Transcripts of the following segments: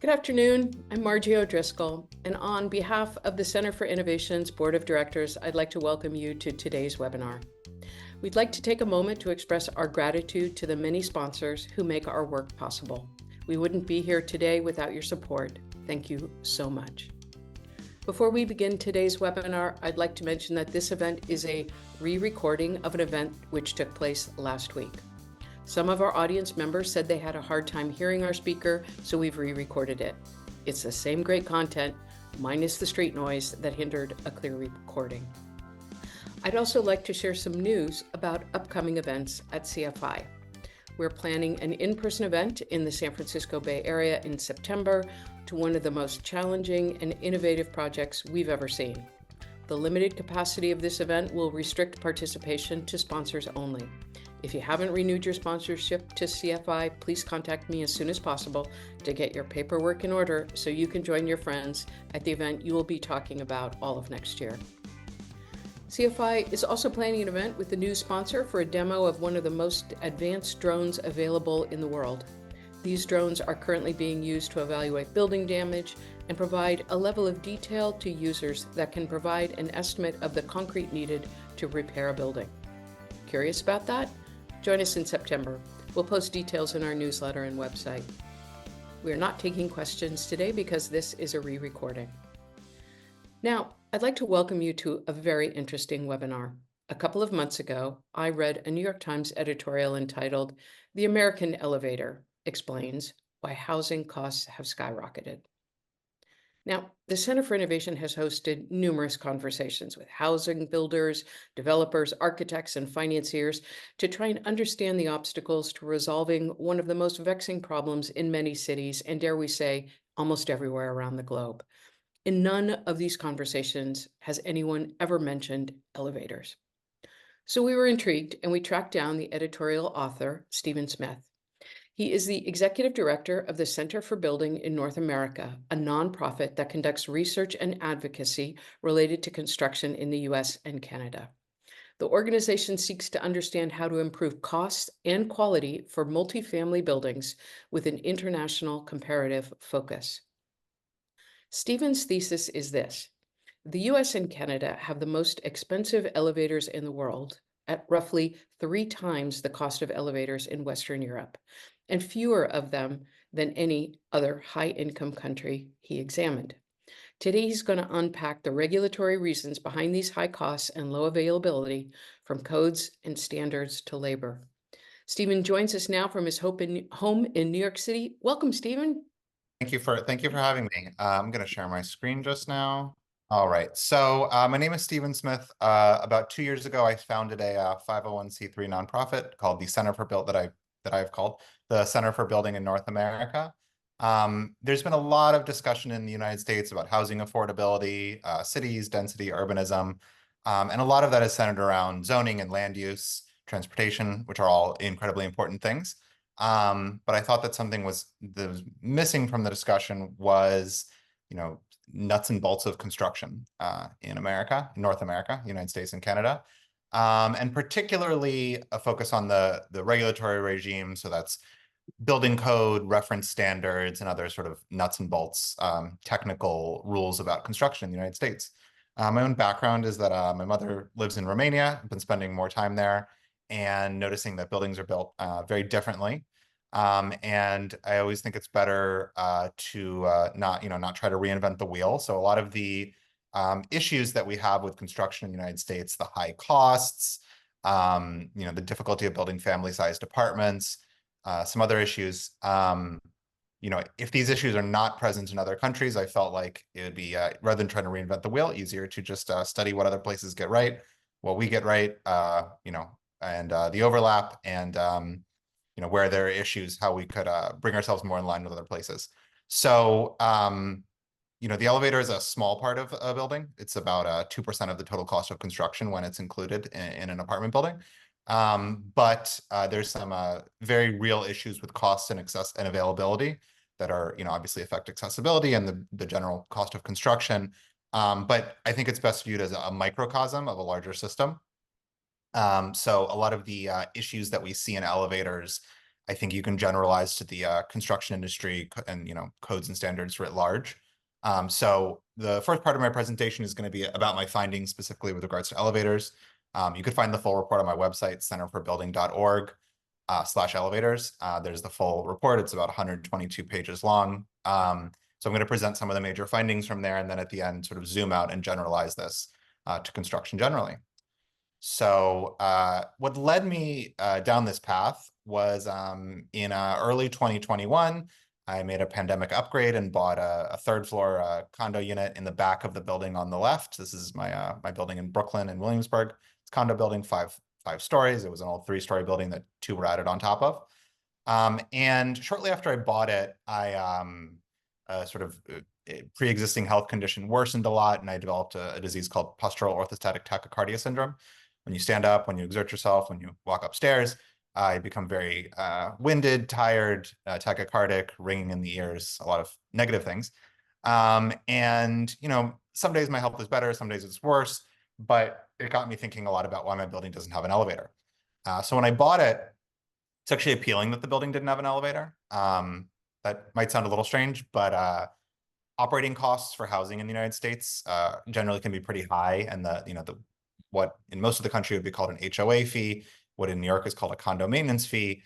Good afternoon. I'm Margie O'Driscoll, and on behalf of the Center for Innovation's Board of Directors, I'd like to welcome you to today's webinar. We'd like to take a moment to express our gratitude to the many sponsors who make our work possible. We wouldn't be here today without your support. Thank you so much. Before we begin today's webinar, I'd like to mention that this event is a re-recording of an event which took place last week. Some of our audience members said they had a hard time hearing our speaker, so we've re-recorded it. It's the same great content, minus the street noise that hindered a clear recording. I'd also like to share some news about upcoming events at CFI. We're planning an in-person event in the San Francisco Bay Area in September to one of the most challenging and innovative projects we've ever seen. The limited capacity of this event will restrict participation to sponsors only. If you haven't renewed your sponsorship to CFI, please contact me as soon as possible to get your paperwork in order so you can join your friends at the event you will be talking about all of next year. CFI is also planning an event with a new sponsor for a demo of one of the most advanced drones available in the world. These drones are currently being used to evaluate building damage and provide a level of detail to users that can provide an estimate of the concrete needed to repair a building. Curious about that? Join us in September. We'll post details in our newsletter and website. We are not taking questions today because this is a re-recording. Now, I'd like to welcome you to a very interesting webinar. A couple of months ago, I read a New York Times editorial entitled, "The American Elevator Explains Why Housing Costs Have Skyrocketed." Now, the Center for Innovation has hosted numerous conversations with housing builders, developers, architects, and financiers to try and understand the obstacles to resolving one of the most vexing problems in many cities, and dare we say, almost everywhere around the globe. In none of these conversations has anyone ever mentioned elevators. So we were intrigued, and we tracked down the editorial author, Stephen Smith. He is the executive director of the Center for Building in North America, a nonprofit that conducts research and advocacy related to construction in the US and Canada. The organization seeks to understand how to improve costs and quality for multifamily buildings with an international comparative focus. Stephen's thesis is this: the US and Canada have the most expensive elevators in the world, at roughly 3 times the cost of elevators in Western Europe, and fewer of them than any other high-income country he examined. Today, he's going to unpack the regulatory reasons behind these high costs and low availability, from codes and standards to labor. Stephen joins us now from his home in New York City. Welcome, Stephen. Thank you for having me. I'm going to share my screen just now. All right. So my name is Stephen Smith. About 2 years ago, I founded a 501c3 nonprofit called the Center for I've called the Center for Building in North America. There's been a lot of discussion in the United States about housing affordability, cities, density, urbanism, and a lot of that is centered around zoning and land use, transportation, which are all incredibly important things. But I thought that something was missing from the discussion was, nuts and bolts of construction in America, North America, United States and Canada, and particularly a focus on the regulatory regime. So that's building code, reference standards, and other sort of nuts and bolts technical rules about construction in the United States. My own background is that my mother lives in Romania. I've been spending more time there and noticing that buildings are built very differently. And I always think it's better to not try to reinvent the wheel. So a lot of the issues that we have with construction in the United States, the high costs, the difficulty of building family-sized apartments, some other issues, if these issues are not present in other countries, I felt like it would be, rather than trying to reinvent the wheel, easier to just study what other places get right, what we get right, and the overlap, and where there are issues, how we could bring ourselves more in line with other places. So, the elevator is a small part of a building. It's about 2% of the total cost of construction when it's included in an apartment building. But there's some very real issues with cost and access and availability that are, obviously affect accessibility and the general cost of construction. But I think it's best viewed as a microcosm of a larger system. So a lot of the issues that we see in elevators I think you can generalize to the construction industry and codes and standards writ large. So the first part of my presentation is going to be about my findings specifically with regards to elevators. You could find the full report on my website, centerforbuilding.org/elevators. There's the full report. It's about 122 pages long. So I'm going to present some of the major findings from there, and then at the end, sort of zoom out and generalize this to construction generally. So what led me down this path was in early 2021, I made a pandemic upgrade and bought a third floor condo unit in the back of the building on the left. This is my my building in Brooklyn and Williamsburg. It's a condo building, five stories. It was an old 3-story building that 2 were added on top of. And shortly after I bought it, I sort of pre-existing health condition worsened a lot, and I developed a disease called postural orthostatic tachycardia syndrome. When you stand up, when you exert yourself, when you walk upstairs, I become very winded, tired, tachycardic, ringing in the ears, a lot of negative things. And some days my health is better, some days it's worse, but it got me thinking a lot about why my building doesn't have an elevator. So when I bought it, it's actually appealing that the building didn't have an elevator. That might sound a little strange, but operating costs for housing in the United States generally can be pretty high, and the what in most of the country would be called an HOA fee, what in New York is called a condo maintenance fee,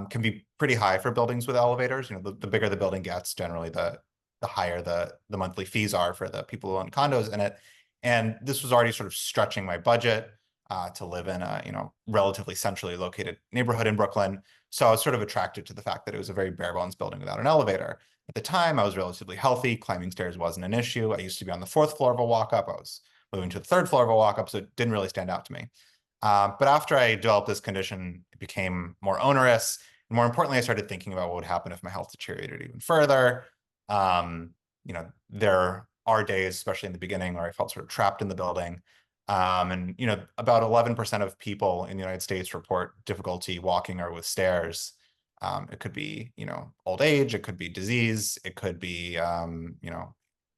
can be pretty high for buildings with elevators. The bigger the building gets, generally the higher the monthly fees are for the people who own condos in it. And this was already sort of stretching my budget to live in a relatively centrally located neighborhood in Brooklyn. So I was sort of attracted to the fact that it was a very bare bones building without an elevator. At the time, I was relatively healthy. Climbing stairs wasn't an issue. I used to be on the 4th floor of a walk-up. I was moving to the 3rd floor of a walk-up, so it didn't really stand out to me. But after I developed this condition, it became more onerous. And more importantly, I started thinking about what would happen if my health deteriorated even further. There are days, especially in the beginning, where I felt sort of trapped in the building. And about 11% of people in the United States report difficulty walking or with stairs. It could be, old age, it could be disease, it could be,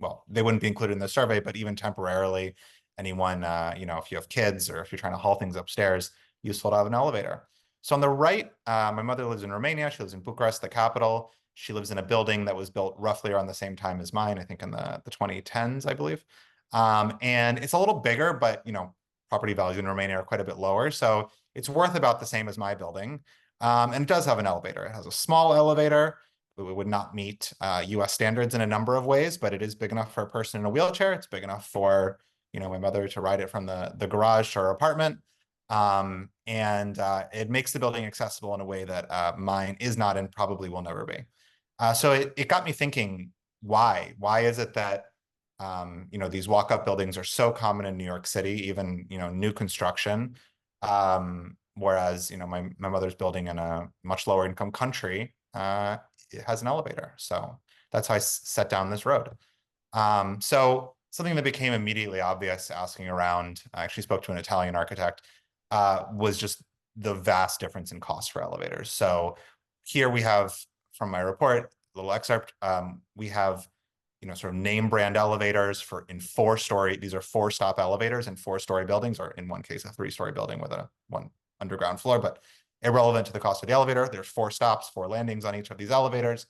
well, they wouldn't be included in the survey, but even temporarily, anyone, if you have kids or if you're trying to haul things upstairs, useful to have an elevator. So on the right, my mother lives in Romania. She lives in Bucharest, the capital. She lives in a building that was built roughly around the same time as mine, I think in the 2010s, I believe. And it's a little bigger, but property values in Romania are quite a bit lower. So it's worth about the same as my building. And it does have an elevator. It has a small elevator. It would not meet US standards in a number of ways, but it is big enough for a person in a wheelchair. It's big enough for my mother to ride it from the garage to her apartment. And it makes the building accessible in a way that mine is not and probably will never be. So it got me thinking, why? Why is it that these walk-up buildings are so common in New York City, even new construction, whereas my mother's building in a much lower income country it has an elevator. So that's how I set down this road. So something that became immediately obvious asking around, I actually spoke to an Italian architect, was just the vast difference in cost for elevators. So here we have, from my report, a little excerpt, we have sort of name brand elevators in 4-story. These are 4-stop elevators in 4-story buildings, or in one case, a 3-story building with one underground floor, but irrelevant to the cost of the elevator. There's 4 stops, 4 landings on each of these elevators.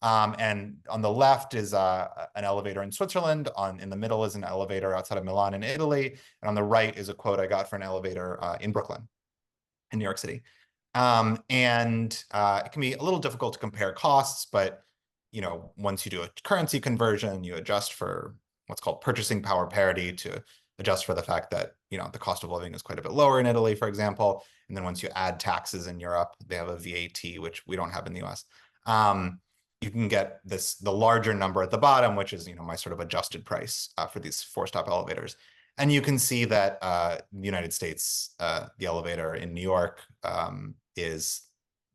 And on the left is an elevator in Switzerland. In the middle is an elevator outside of Milan in Italy. And on the right is a quote I got for an elevator in Brooklyn, in New York City. And it can be a little difficult to compare costs, but once you do a currency conversion, you adjust for what's called purchasing power parity to adjust for the fact that the cost of living is quite a bit lower in Italy, for example. And then once you add taxes in Europe, they have a VAT, which we don't have in the US. You can get the larger number at the bottom, which is my sort of adjusted price for these 4-stop elevators. And you can see that in the United States, the elevator in New York is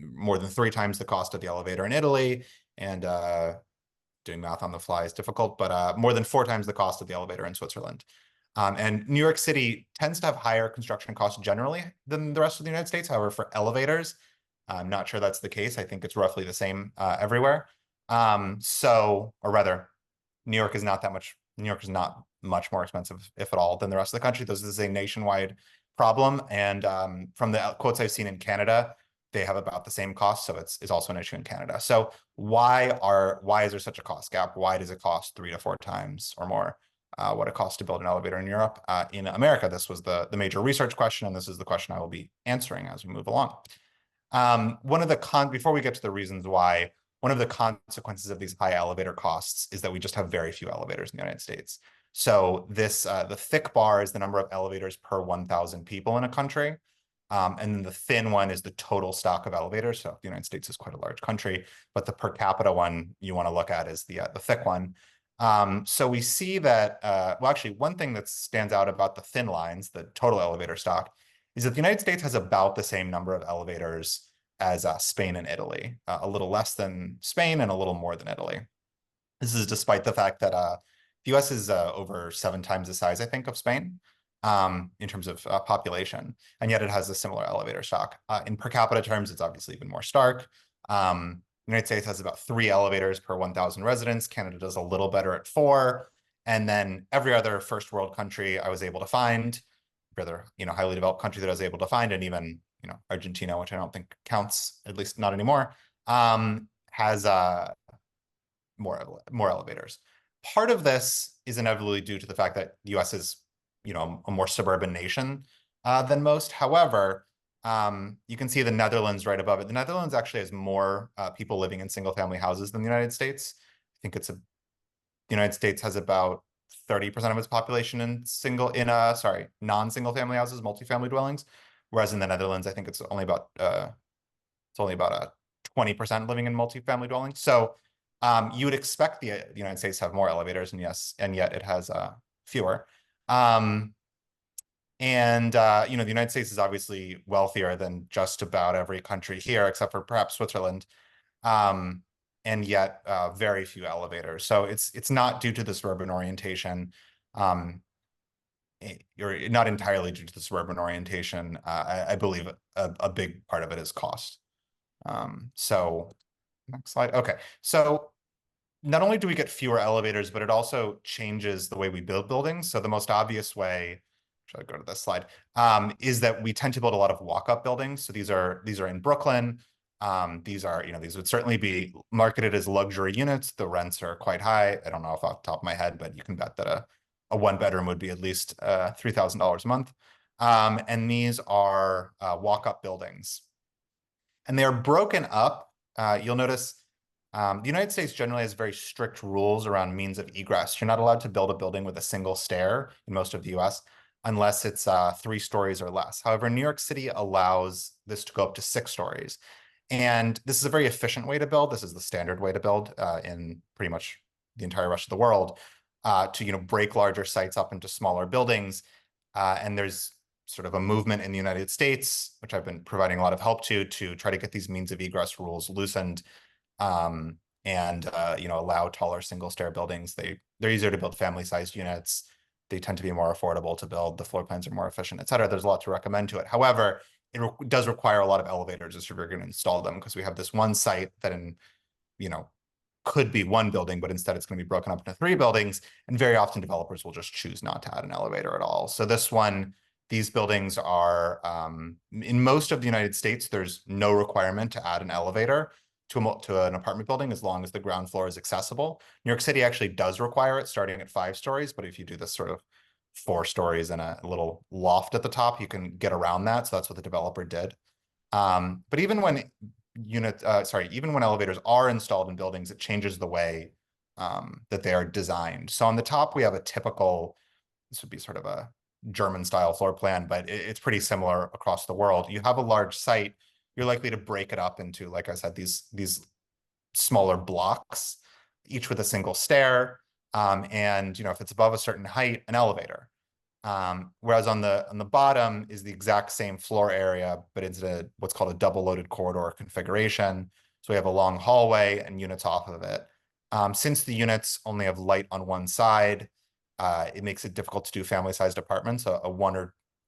more than 3 times the cost of the elevator in Italy. And doing math on the fly is difficult, but more than 4 times the cost of the elevator in Switzerland. And New York City tends to have higher construction costs generally than the rest of the United States. However, for elevators, I'm not sure that's the case. I think it's roughly the same everywhere. Or rather, New York is not much more expensive, if at all, than the rest of the country. This is a nationwide problem. And from the quotes I've seen in Canada, they have about the same cost, so it's also an issue in Canada. So why is there such a cost gap? Why does it cost 3 to 4 times or more what it costs to build an elevator in Europe? In America, this was the major research question, and this is the question I will be answering as we move along. Before we get to the reasons why, one of the consequences of these high elevator costs is that we just have very few elevators in the United States. So the thick bar is the number of elevators per 1,000 people in a country. And then the thin one is the total stock of elevators. So the United States is quite a large country, but the per capita one you want to look at is the thick one. So we see that, well, actually, one thing that stands out about the thin lines, the total elevator stock, is that the United States has about the same number of elevators as Spain and Italy, a little less than Spain and a little more than Italy. This is despite the fact that the US is over 7 times the size, I think, of Spain in terms of population, and yet it has a similar elevator stock. In per capita terms, it's obviously even more stark. The United States has about 3 elevators per 1,000 residents. Canada does a little better at 4. And then every other first world country I was able to find, every other highly developed country that I was able to find, and even Argentina, which I don't think counts, at least not anymore, has more elevators. Part of this is inevitably due to the fact that the US is, a more suburban nation than most. However, you can see the Netherlands right above it. The Netherlands actually has more people living in single-family houses than the United States. I think the United States has about 30% of its population in non-single family houses, multifamily dwellings, whereas in the Netherlands, I think it's only about 20% living in multifamily dwellings. So you would expect the United States to have more elevators, and yet it has fewer. The United States is obviously wealthier than just about every country here, except for perhaps Switzerland, and yet very few elevators. So it's not due to the suburban orientation, or not entirely due to the suburban orientation. I believe a big part of it is cost. So next slide. Okay, so not only do we get fewer elevators, but it also changes the way we build buildings. So the most obvious way, should I go to this slide, is that we tend to build a lot of walk-up buildings. So these are in Brooklyn. These would certainly be marketed as luxury units. The rents are quite high. I don't know if off the top of my head, but you can bet that a one-bedroom would be at least $3,000 a month. And these are walk-up buildings. And they are broken up. You'll notice the United States generally has very strict rules around means of egress. You're not allowed to build a building with a single stair in most of the US unless it's 3 stories or less. However, New York City allows this to go up to 6 stories. And this is a very efficient way to build. This is the standard way to build in pretty much the entire rest of the world, to break larger sites up into smaller buildings. And there's sort of a movement in the United States, which I've been providing a lot of help to try to get these means of egress rules loosened, and allow taller single stair buildings. They're easier to build family-sized units. They tend to be more affordable to build. The floor plans are more efficient, et cetera. There's a lot to recommend to it. However, it does require a lot of elevators if you're going to install them, because we have this one site that could be one building, but instead it's going to be broken up into 3 buildings. And very often developers will just choose not to add an elevator at all. So these buildings are, in most of the United States, there's no requirement to add an elevator to an apartment building as long as the ground floor is accessible. New York City actually does require it starting at 5 stories, but if you do this sort of 4 stories and a little loft at the top, you can get around that. So that's what the developer did. But even when elevators are installed in buildings, it changes the way that they are designed. So on the top, we have this would be sort of a German style floor plan, but it's pretty similar across the world. You have a large site, you're likely to break it up into, like I said, these smaller blocks, each with a single stair. And if it's above a certain height, an elevator. Whereas on the bottom is the exact same floor area, but it's what's called a double loaded corridor configuration. So we have a long hallway and units off of it. Since the units only have light on one side, it makes it difficult to do family-sized apartments. A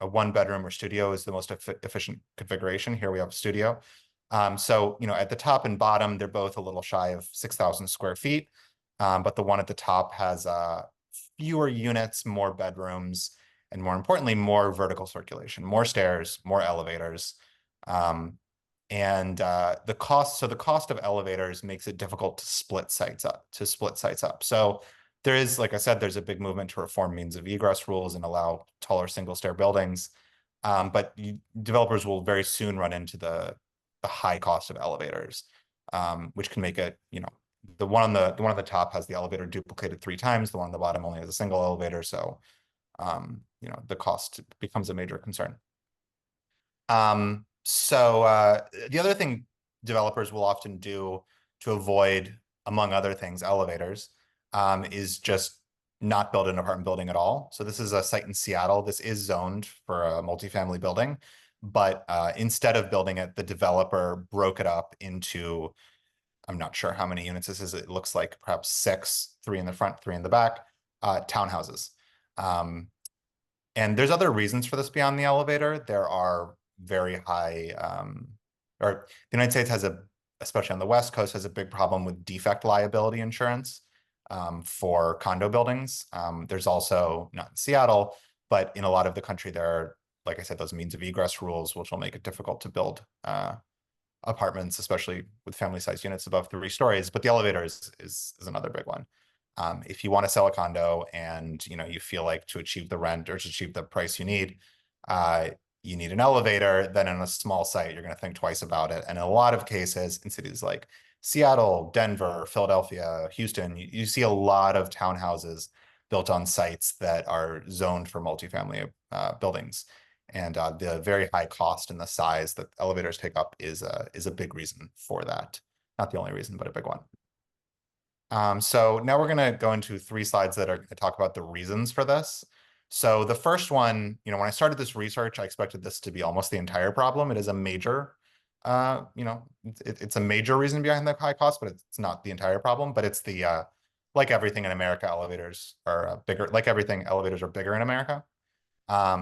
one bedroom or studio is the most efficient configuration. Here we have a studio. So at the top and bottom, they're both a little shy of 6,000 square feet. But the one at the top has fewer units, more bedrooms, and more importantly, more vertical circulation, more stairs, more elevators. And the cost of elevators makes it difficult to split sites up. So there is, like I said, there's a big movement to reform means of egress rules and allow taller single stair buildings. But developers will very soon run into the high cost of elevators, which can make it, the one on the top has the elevator duplicated 3 times. The one on the bottom only has a single elevator. So, the cost becomes a major concern. The other thing developers will often do to avoid, among other things, elevators, is just not build an apartment building at all. So this is a site in Seattle. This is zoned for a multifamily building, but instead of building it, the developer broke it up into, I'm not sure how many units this is. It looks like perhaps 6, 3 in the front, 3 in the back, townhouses. And there's other reasons for this beyond the elevator. There are very high, or the United States has especially on the West Coast, has a big problem with defect liability insurance for condo buildings. There's also, not in Seattle, but in a lot of the country, there are, like I said, those means of egress rules, which will make it difficult to build apartments, especially with family-sized units above 3 stories. But the elevator is another big one. If you want to sell a condo and you feel like to achieve the rent or to achieve the price you need an elevator, then in a small site, you're going to think twice about it. And in a lot of cases, in cities like Seattle, Denver, Philadelphia, Houston, you see a lot of townhouses built on sites that are zoned for multifamily buildings. And the very high cost and the size that elevators take up is a big reason for that. Not the only reason, but a big one. So now we're going to go into 3 slides that are going to talk about the reasons for this. So the first one, when I started this research, I expected this to be almost the entire problem. It is a major, it's a major reason behind the high cost, but it's not the entire problem. But it's like everything in America, elevators are bigger. Like everything, elevators are bigger in America.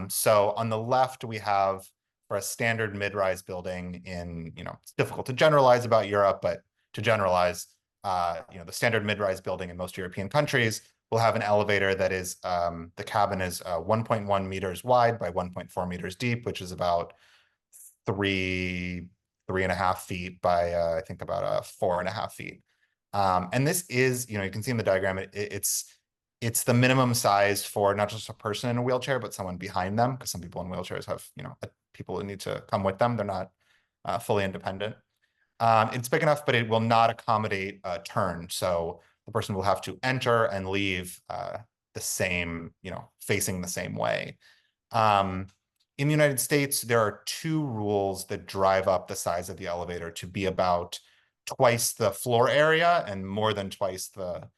So on the left, we have for a standard mid-rise building in, it's difficult to generalize about Europe, but to generalize, the standard mid-rise building in most European countries will have an elevator that is, the cabin is 1.1 meters wide by 1.4 meters deep, which is about 3.5 feet by, I think about 4.5 feet. And this is, you can see in the diagram, it's the minimum size for not just a person in a wheelchair, but someone behind them, because some people in wheelchairs have, people who need to come with them. They're not fully independent. It's big enough, but it will not accommodate a turn. So the person will have to enter and leave the same, facing the same way. In the United States, there are 2 rules that drive up the size of the elevator to be about twice the floor area and more than twice the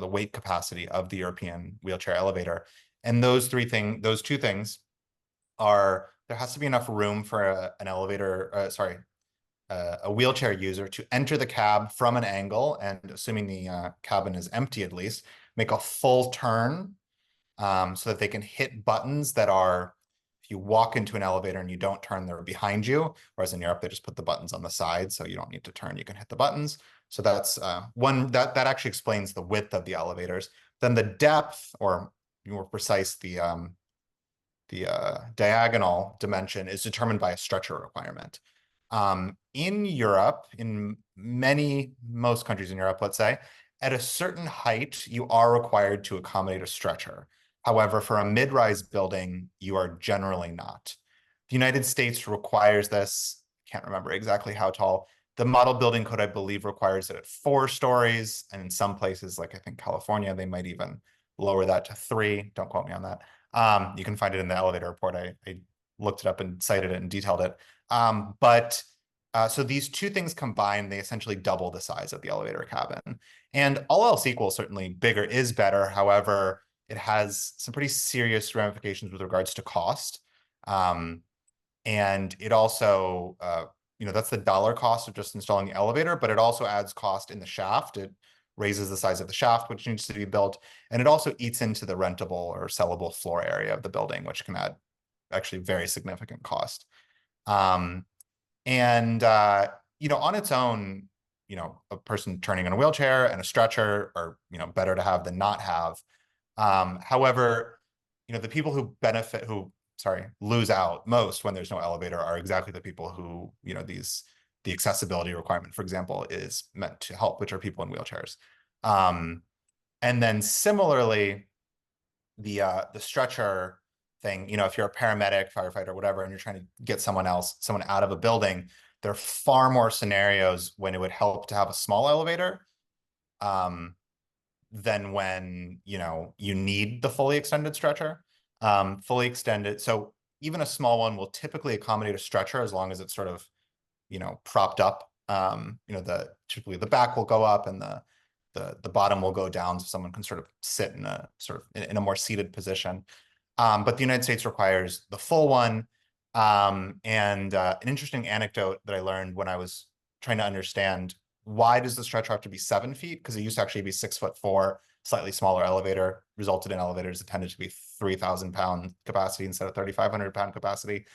weight capacity of the European wheelchair elevator. And those 2 things are, there has to be enough room for a wheelchair user to enter the cab from an angle, and assuming the cabin is empty at least, make a full turn so that they can hit buttons that are, if you walk into an elevator and you don't turn, they're behind you. Whereas in Europe, they just put the buttons on the side, so you don't need to turn, you can hit the buttons. So that's one that actually explains the width of the elevators. Then the depth, or more precise, the diagonal dimension is determined by a stretcher requirement. In Europe, in most countries in Europe, let's say, at a certain height, you are required to accommodate a stretcher. However, for a mid-rise building, you are generally not. The United States requires this. I can't remember exactly how tall. The model building code, I believe, requires it at 4 stories. And in some places, like I think California, they might even lower that to 3. Don't quote me on that. You can find it in the elevator report. I looked it up and cited it and detailed it. So these 2 things combined, they essentially double the size of the elevator cabin. And all else equal, certainly bigger is better. However, it has some pretty serious ramifications with regards to cost. And it also, that's the dollar cost of just installing the elevator, but it also adds cost in the shaft. It raises the size of the shaft, which needs to be built. And it also eats into the rentable or sellable floor area of the building, which can add actually very significant cost. On its own, a person turning in a wheelchair and a stretcher are, better to have than not have. However, the people who benefit, who lose out most when there's no elevator are exactly the people who, the accessibility requirement, for example, is meant to help, which are people in wheelchairs. And then similarly, the stretcher thing, if you're a paramedic, firefighter, whatever, and you're trying to get someone out of a building, there are far more scenarios when it would help to have a small elevator than when, you need the fully extended stretcher. Fully extended, so even a small one will typically accommodate a stretcher as long as it's sort of, propped up. Typically the back will go up and the bottom will go down so someone can sort of sit in a more seated position. But the United States requires the full one. And an interesting anecdote that I learned when I was trying to understand why does the stretcher have to be 7 feet? Because it used to actually be 6'4", slightly smaller elevator, resulted in elevators that tended to be 3,000 pound capacity instead of 3,500 pound capacity.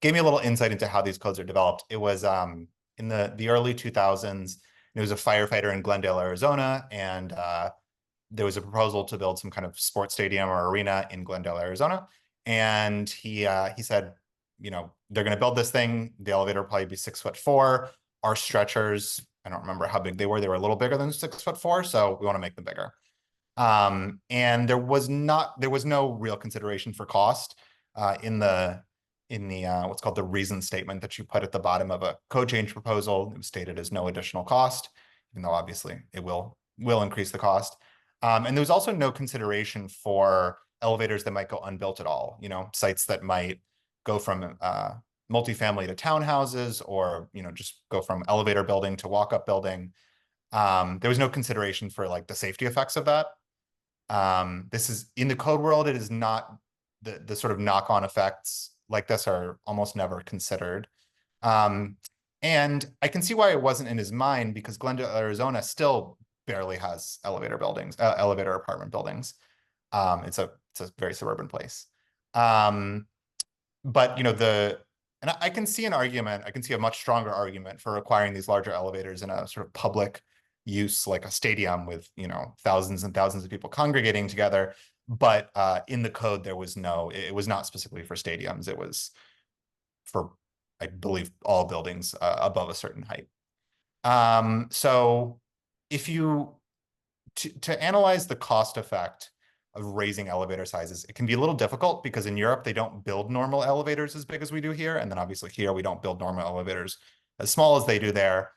Gave me a little insight into how these codes are developed. It was in the early 2000s. There was a firefighter in Glendale, Arizona, and there was a proposal to build some kind of sports stadium or arena in Glendale, Arizona. And he said, they're going to build this thing. The elevator will probably be 6'4". Our stretchers, I don't remember how big they were. They were a little bigger than 6'4", so we want to make them bigger. And there was no real consideration for cost in the what's called the reason statement that you put at the bottom of a code change proposal. It was stated as no additional cost, even though obviously it will increase the cost. And there was also no consideration for elevators that might go unbuilt at all. Sites that might go from multifamily to townhouses, or just go from elevator building to walk-up building. There was no consideration for like the safety effects of that. This is in the code world. It is not the sort of knock-on effects like this are almost never considered. And I can see why it wasn't in his mind, because Glendale, Arizona still barely has elevator apartment buildings. It's a very suburban place. But and I can see a much stronger argument for requiring these larger elevators in a sort of public use, like a stadium with, thousands and thousands of people congregating together. But in the code, it was not specifically for stadiums. It was for, I believe, all buildings above a certain height. So if to analyze the cost effect of raising elevator sizes, it can be a little difficult because in Europe, they don't build normal elevators as big as we do here. And then obviously here, we don't build normal elevators as small as they do there.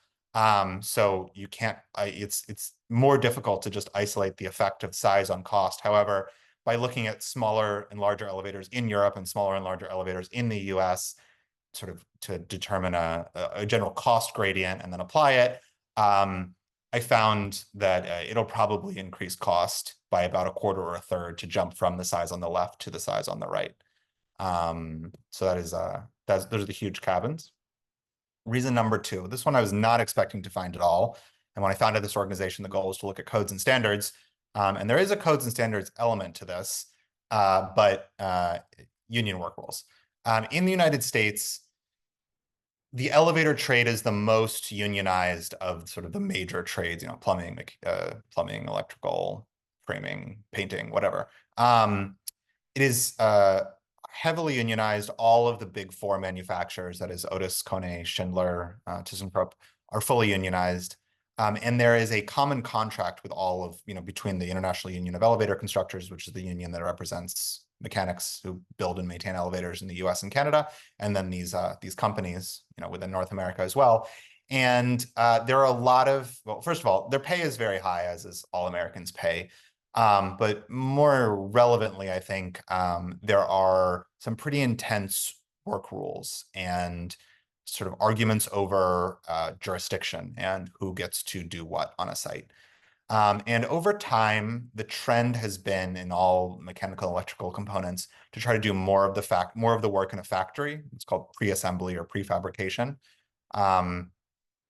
So you can't, it's more difficult to just isolate the effect of size on cost. However, by looking at smaller and larger elevators in Europe and smaller and larger elevators in the US, sort of to determine a general cost gradient and then apply it, I found that it'll probably increase cost by about a quarter or a third to jump from the size on the left to the size on the right. So those are the huge cabins. Reason number 2, this one I was not expecting to find at all. And when I founded this organization, the goal was to look at codes and standards. And there is a codes and standards element to this, but union work rules. In the United States, the elevator trade is the most unionized of sort of the major trades, plumbing, electrical, framing, painting, whatever. It is heavily unionized. All of the big 4 manufacturers, that is Otis, Kone, Schindler, ThyssenKrupp, are fully unionized. And there is a common contract with all of, between the International Union of Elevator Constructors, which is the union that represents mechanics who build and maintain elevators in the US and Canada, and then these companies, within North America as well. And there are a lot of, well, first of all, their pay is very high, as is all Americans' pay. But more relevantly, I think there are some pretty intense work rules and sort of arguments over jurisdiction and who gets to do what on a site. And over time, the trend has been in all mechanical electrical components to try to do more of the work in a factory. It's called pre-assembly or prefabrication.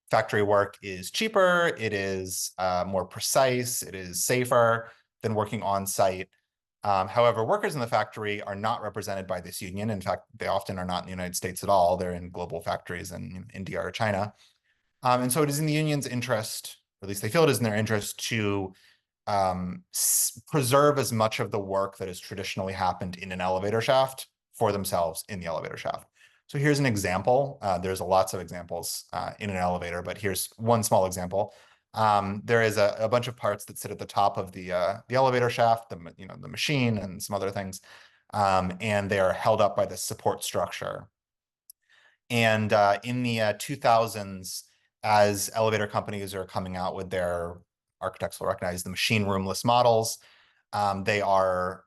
Factory work is cheaper, it is more precise, it is safer than working on site. However, workers in the factory are not represented by this union. In fact, they often are not in the United States at all. They're in global factories in India or China. And so it is in the union's interest, or at least they feel it is in their interest, to preserve as much of the work that has traditionally happened in an elevator shaft for themselves in the elevator shaft. So here's an example. There's lots of examples in an elevator, but here's one small example. There is a bunch of parts that sit at the top of the elevator shaft, the machine and some other things, and they are held up by the support structure. And in the 2000s, as elevator companies are coming out with their, architects will recognize the machine roomless models, they are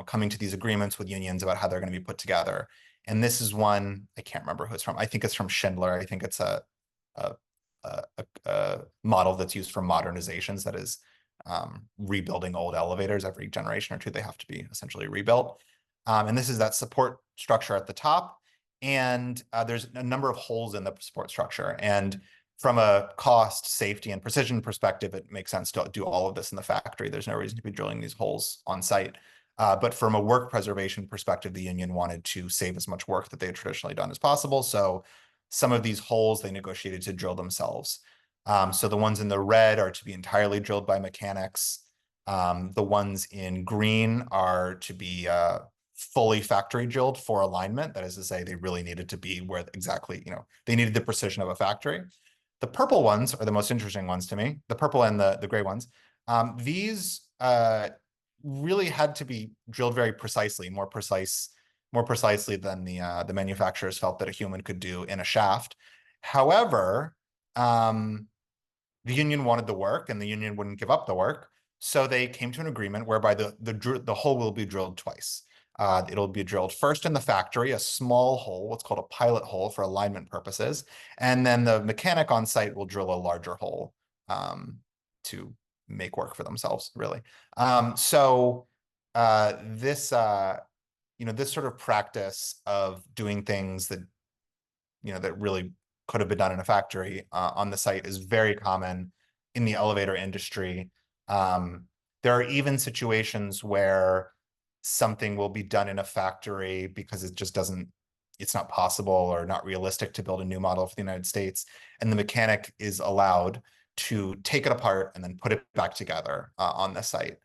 coming to these agreements with unions about how they're going to be put together. And this is one, I can't remember who it's from. I think it's from Schindler. I think it's a model that's used for modernizations, that is rebuilding old elevators. Every generation or two, they have to be essentially rebuilt. And this is that support structure at the top. And there's a number of holes in the support structure. And from a cost, safety, and precision perspective, it makes sense to do all of this in the factory. There's no reason to be drilling these holes on site. But from a work preservation perspective, the union wanted to save as much work that they had traditionally done as possible. So some of these holes they negotiated to drill themselves. So the ones in the red are to be entirely drilled by mechanics. The ones in green are to be fully factory drilled for alignment. That is to say, they really needed to be where exactly, they needed the precision of a factory. The purple ones are the most interesting ones to me, the purple and the gray ones. These really had to be drilled very precisely, more precisely than the manufacturers felt that a human could do in a shaft. However, the union wanted the work and the union wouldn't give up the work. So they came to an agreement whereby the hole will be drilled twice. It'll be drilled first in the factory, a small hole, what's called a pilot hole for alignment purposes. And then the mechanic on site will drill a larger hole to make work for themselves, really. This sort of practice of doing things that, that really could have been done in a factory on the site is very common in the elevator industry. There are even situations where something will be done in a factory because it's not possible or not realistic to build a new model for the United States. And the mechanic is allowed to take it apart and then put it back together on the site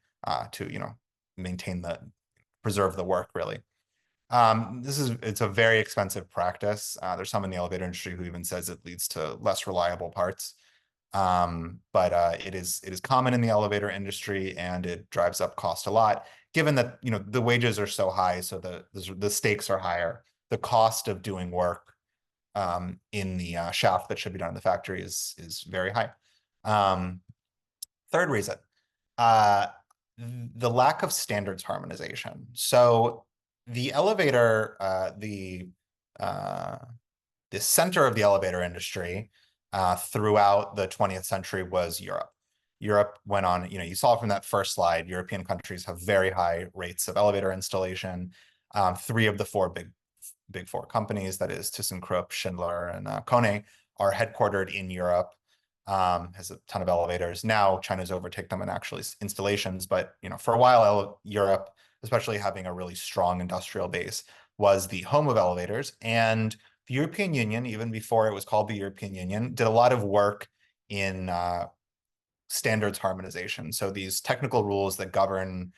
to, preserve the work, really. It's a very expensive practice. There's some in the elevator industry who even says it leads to less reliable parts. But it is common in the elevator industry, and it drives up cost a lot, given that the wages are so high, so the stakes are higher. The cost of doing work in the shaft that should be done in the factory is very high. Third reason, the lack of standards harmonization. So the elevator, the center of the elevator industry throughout the 20th century was Europe. Europe went on, you saw from that first slide, European countries have very high rates of elevator installation. Three of the four big four companies, that is ThyssenKrupp, Schindler, and Kone, are headquartered in Europe. Has a ton of elevators. Now China's overtaken them in actually installations, but for a while, Europe, especially having a really strong industrial base, was the home of elevators. And the European Union, even before it was called the European Union, did a lot of work in standards harmonization. So these technical rules that govern,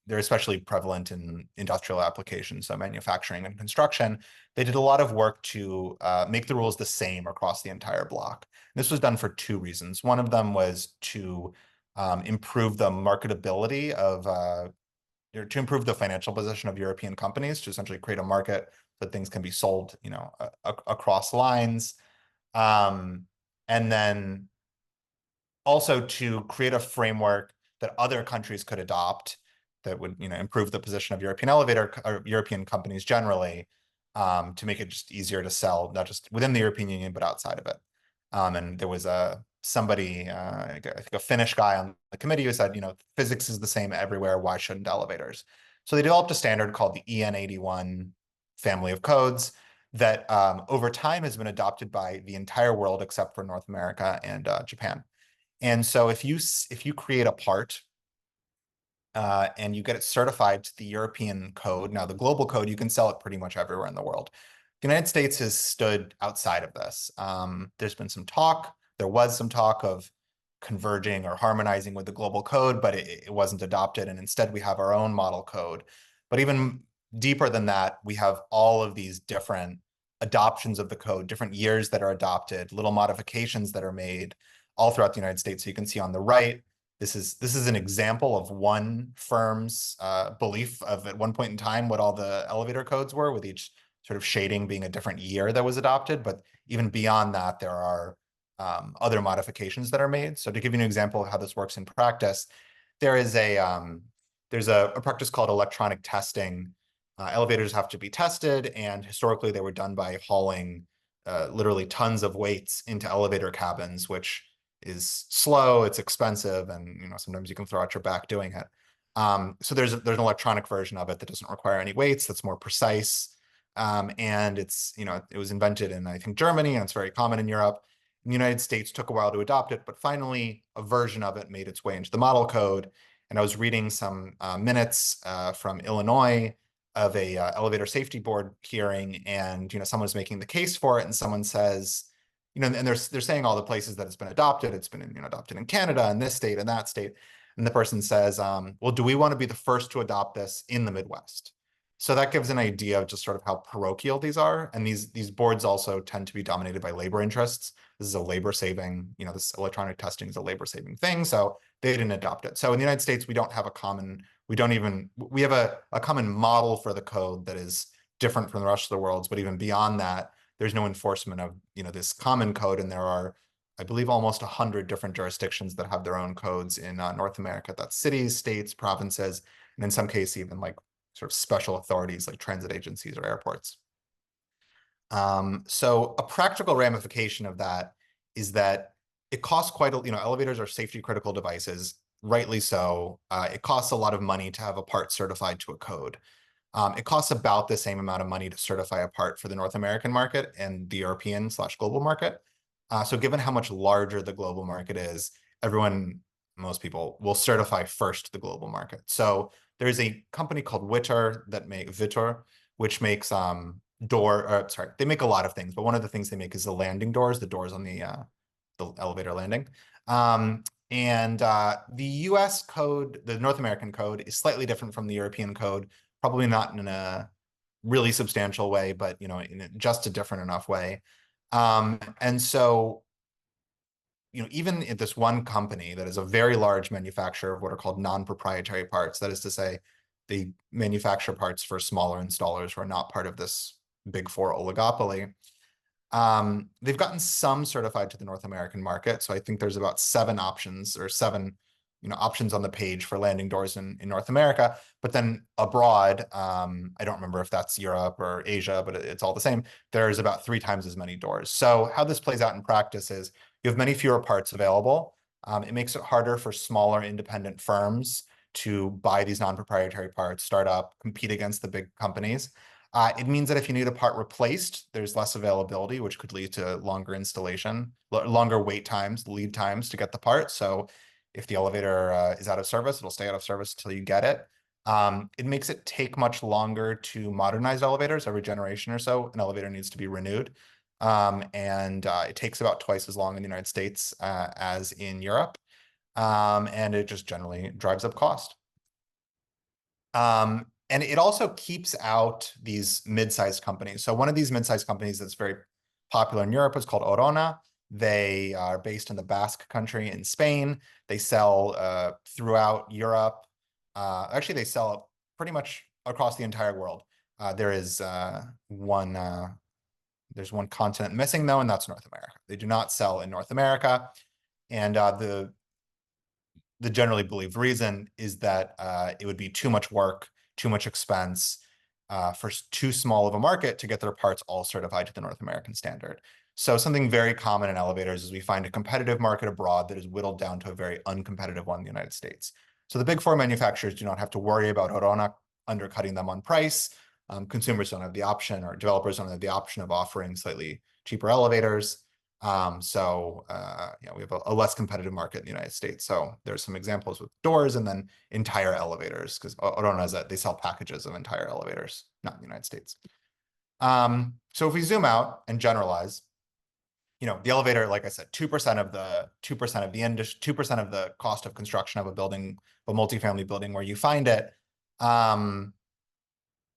they're especially prevalent in industrial applications, so manufacturing and construction. They did a lot of work to make the rules the same across the entire block. This was done for two reasons. One of them was to improve the marketability of, to improve the financial position of European companies, to essentially create a market that things can be sold, across lines. And then also to create a framework that other countries could adopt that would, improve the position of European elevator or European companies generally, to make it just easier to sell, not just within the European Union, but outside of it. And there was somebody, I think a Finnish guy on the committee who said, physics is the same everywhere. Why shouldn't elevators? So they developed a standard called the EN81 family of codes that over time has been adopted by the entire world except for North America and Japan. And so if you create a part and you get it certified to the European code, now the global code, you can sell it pretty much everywhere in the world. The United States has stood outside of this. There's been some talk, there was some talk of converging or harmonizing with the global code, but it wasn't adopted. And instead we have our own model code. But even deeper than that, we have all of these different adoptions of the code, different years that are adopted, little modifications that are made all throughout the United States. So you can see on the right, this is an example of one firm's belief of at one point in time what all the elevator codes were, with each sort of shading being a different year that was adopted. But even beyond that, there are other modifications that are made. So to give you an example of how this works in practice, there's a practice called electronic testing. Elevators have to be tested, and historically they were done by hauling literally tons of weights into elevator cabins, which is slow, it's expensive, and sometimes you can throw out your back doing it. So there's an electronic version of it that doesn't require any weights, that's more precise. And it was invented in, I think, Germany, and it's very common in Europe. In the United States, took a while to adopt it, but finally a version of it made its way into the model code. And I was reading some minutes from Illinois of a elevator safety board hearing, and someone's making the case for it, and someone says, and they're saying all the places that it's been adopted. It's been adopted in Canada, and this state, and that state. And the person says, well, do we want to be the first to adopt this in the Midwest? So that gives an idea of just sort of how parochial these are. And these boards also tend to be dominated by labor interests. This is a labor saving, this electronic testing is a labor saving thing. So they didn't adopt it. So in the United States, we don't have a common, we have a common model for the code that is different from the rest of the world's, but even beyond that, there's no enforcement of, this common code. And there are, I believe, almost 100 different jurisdictions that have their own codes in North America. That's cities, states, provinces, and in some cases, even like sort of special authorities like transit agencies or airports. So a practical ramification of that is that it costs quite a, elevators are safety critical devices, rightly so. It costs a lot of money to have a part certified to a code. It costs about the same amount of money to certify a part for the North American market and the European/global market. So given how much larger the global market is, most people will certify first the global market. So there's a company called Witter, which makes they make a lot of things, but one of the things they make is the landing doors, the doors on the elevator landing. The US code, the North American code, is slightly different from the European code, probably not in a really substantial way, but in just a different enough way. And so even in this one company that is a very large manufacturer of what are called non-proprietary parts, that is to say, they manufacture parts for smaller installers who are not part of this big four oligopoly. They've gotten some certified to the North American market. So I think there's about seven options options on the page for landing doors in North America. But then abroad, I don't remember if that's Europe or Asia, but it's all the same. There's about 3 times as many doors. So how this plays out in practice is you have many fewer parts available. It makes it harder for smaller independent firms to buy these non-proprietary parts, start up, compete against the big companies. It means that if you need a part replaced, there's less availability, which could lead to longer installation, longer wait times, lead times to get the part. So if the elevator is out of service, it'll stay out of service until you get it. It makes it take much longer to modernize elevators. Every generation or so, an elevator needs to be renewed. It takes about twice as long in the United States as in Europe. And it just generally drives up cost. And it also keeps out these mid-sized companies. So one of these mid-sized companies that's very popular in Europe is called Orona. They are based in the Basque country in Spain. They sell throughout Europe. Actually, they sell pretty much across the entire world. There's one continent missing, though, and that's North America. They do not sell in North America. And the generally believed reason is that it would be too much work, too much expense for too small of a market to get their parts all certified to the North American standard. So something very common in elevators is we find a competitive market abroad that is whittled down to a very uncompetitive one in the United States. So the big four manufacturers do not have to worry about Orona undercutting them on price. Consumers don't have the option, or developers don't have the option of offering slightly cheaper elevators. We have a less competitive market in the United States. So there's some examples with doors and then entire elevators, because Orona is that they sell packages of entire elevators, not in the United States. So if we zoom out and generalize, the elevator, like I said, 2% of the industry, 2% of the cost of construction of a building, a multifamily building where you find it.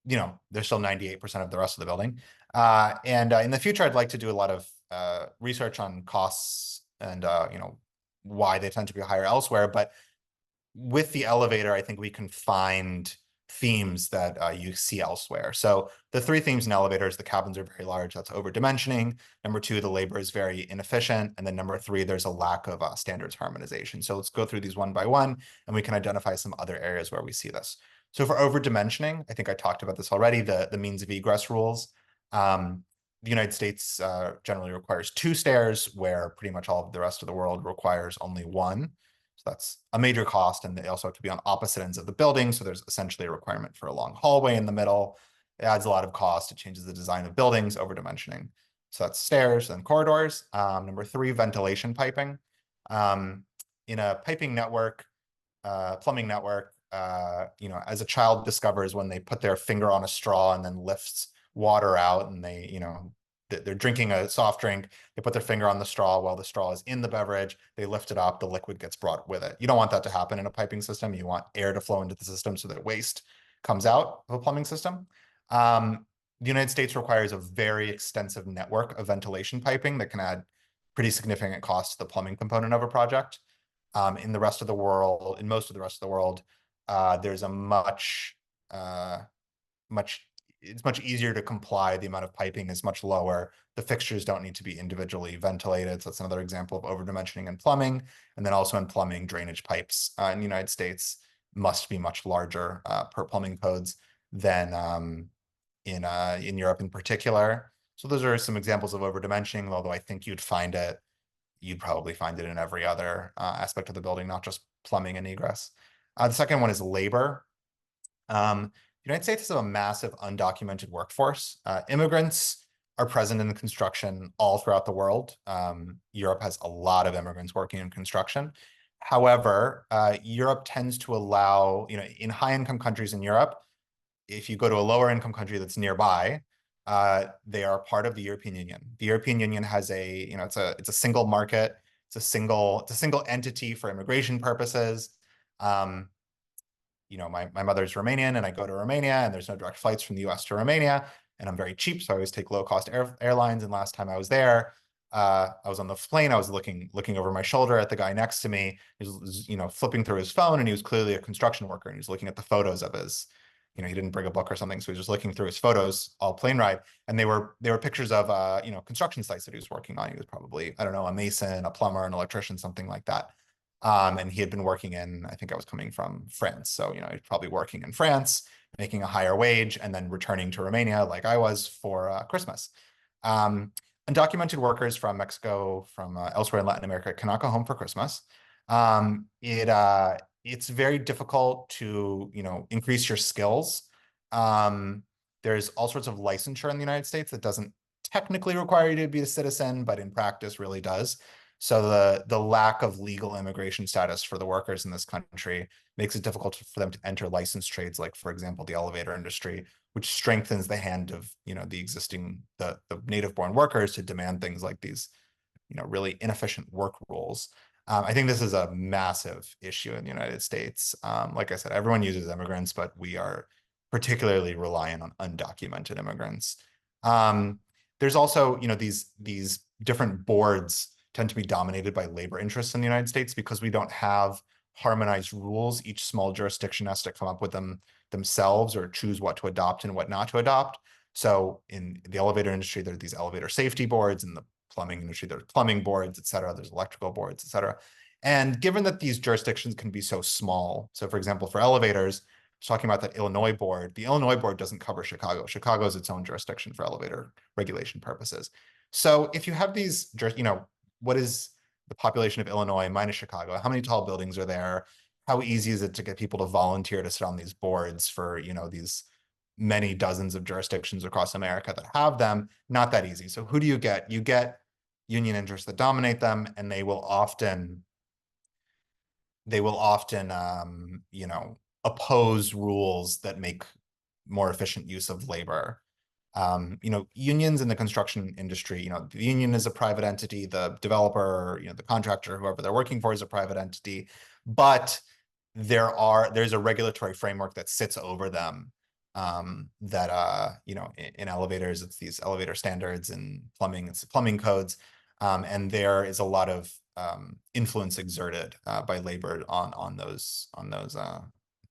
there's still 98% of the rest of the building. And in the future, I'd like to do a lot of research on costs and why they tend to be higher elsewhere. But with the elevator, I think we can find themes that you see elsewhere. So the three themes in elevators: the cabins are very large, that's over dimensioning. Number two, the labor is very inefficient. And then number three, there's a lack of standards harmonization. So let's go through these one by one, and we can identify some other areas where we see this. So for over dimensioning, I think I talked about this already, the means of egress rules. The United States generally requires 2 stairs, where pretty much all of the rest of the world requires only 1. So that's a major cost, and they also have to be on opposite ends of the building. So there's essentially a requirement for a long hallway in the middle. It adds a lot of cost. It changes the design of buildings, over dimensioning. So that's stairs, then corridors. Number 3, ventilation piping. In a piping network, plumbing network, as a child discovers when they put their finger on a straw and then lifts water out, and they're drinking a soft drink, they put their finger on the straw while the straw is in the beverage, they lift it up, the liquid gets brought with it. You don't want that to happen in a piping system. You want air to flow into the system so that waste comes out of a plumbing system. The United States requires a very extensive network of ventilation piping that can add pretty significant cost to the plumbing component of a project. In most of the rest of the world, there's a it's much easier to comply. The amount of piping is much lower. The fixtures don't need to be individually ventilated. So that's another example of overdimensioning in plumbing. And then also in plumbing, drainage pipes in the United States must be much larger per plumbing codes than in Europe in particular. So those are some examples of overdimensioning, although I think you'd probably find it in every other aspect of the building, not just plumbing and egress. The second one is labor. The United States has a massive undocumented workforce. Immigrants are present in construction all throughout the world. Europe has a lot of immigrants working in construction. However, Europe tends to allow, in high-income countries in Europe, if you go to a lower-income country that's nearby, they are part of the European Union. The European Union has it's a single market. It's a single entity for immigration purposes. My mother's Romanian, and I go to Romania, and there's no direct flights from the US to Romania, and I'm very cheap, so I always take low-cost airlines. And last time I was there, I was on the plane. I was looking over my shoulder at the guy next to me. He was, flipping through his phone, and he was clearly a construction worker, and he was looking at the photos of his, he didn't bring a book or something, so he was just looking through his photos all plane ride, and they were pictures of construction sites that he was working on. He was probably, I don't know, a mason, a plumber, an electrician, something like that. And he had been working I think I was coming from France. So, he's probably working in France, making a higher wage, and then returning to Romania like I was for Christmas. Undocumented workers from Mexico, from elsewhere in Latin America cannot go home for Christmas. It's very difficult to, increase your skills. There's all sorts of licensure in the United States that doesn't technically require you to be a citizen, but in practice really does. So the lack of legal immigration status for the workers in this country makes it difficult for them to enter licensed trades, like, for example, the elevator industry, which strengthens the hand of, the native-born workers to demand things like these, really inefficient work rules. I think this is a massive issue in the United States. Like I said, everyone uses immigrants, but we are particularly reliant on undocumented immigrants. There's also, these different boards tend to be dominated by labor interests in the United States because we don't have harmonized rules. Each small jurisdiction has to come up with them themselves or choose what to adopt and what not to adopt. So in the elevator industry, there are these elevator safety boards. In the plumbing industry, there's plumbing boards, et cetera. There's electrical boards, et cetera. And given that these jurisdictions can be so small, so for example, for elevators, talking about that Illinois board, the Illinois board doesn't cover Chicago. Chicago is its own jurisdiction for elevator regulation purposes. So if you have these, what is the population of Illinois minus Chicago? How many tall buildings are there? How easy is it to get people to volunteer to sit on these boards for, these many dozens of jurisdictions across America that have them? Not that easy. So who do you get? You get union interests that dominate them, and they will often oppose rules that make more efficient use of labor. Unions in the construction industry, the union is a private entity, the developer, the contractor, whoever they're working for is a private entity, but there's a regulatory framework that sits over them that in elevators, it's these elevator standards, and plumbing, it's plumbing codes. And there is a lot of influence exerted by labor on those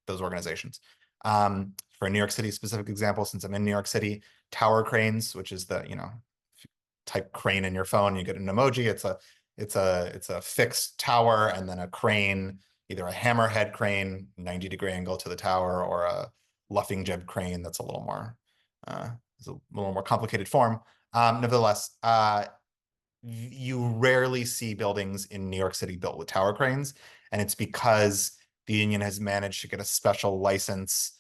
organizations. For a New York City specific example, since I'm in New York City, tower cranes, which is the, type crane in your phone, you get an emoji. It's a fixed tower and then a crane, either a hammerhead crane, 90-degree angle to the tower, or a luffing jib crane that's a little more complicated form. Nevertheless, you rarely see buildings in New York City built with tower cranes, and it's because the union has managed to get a special license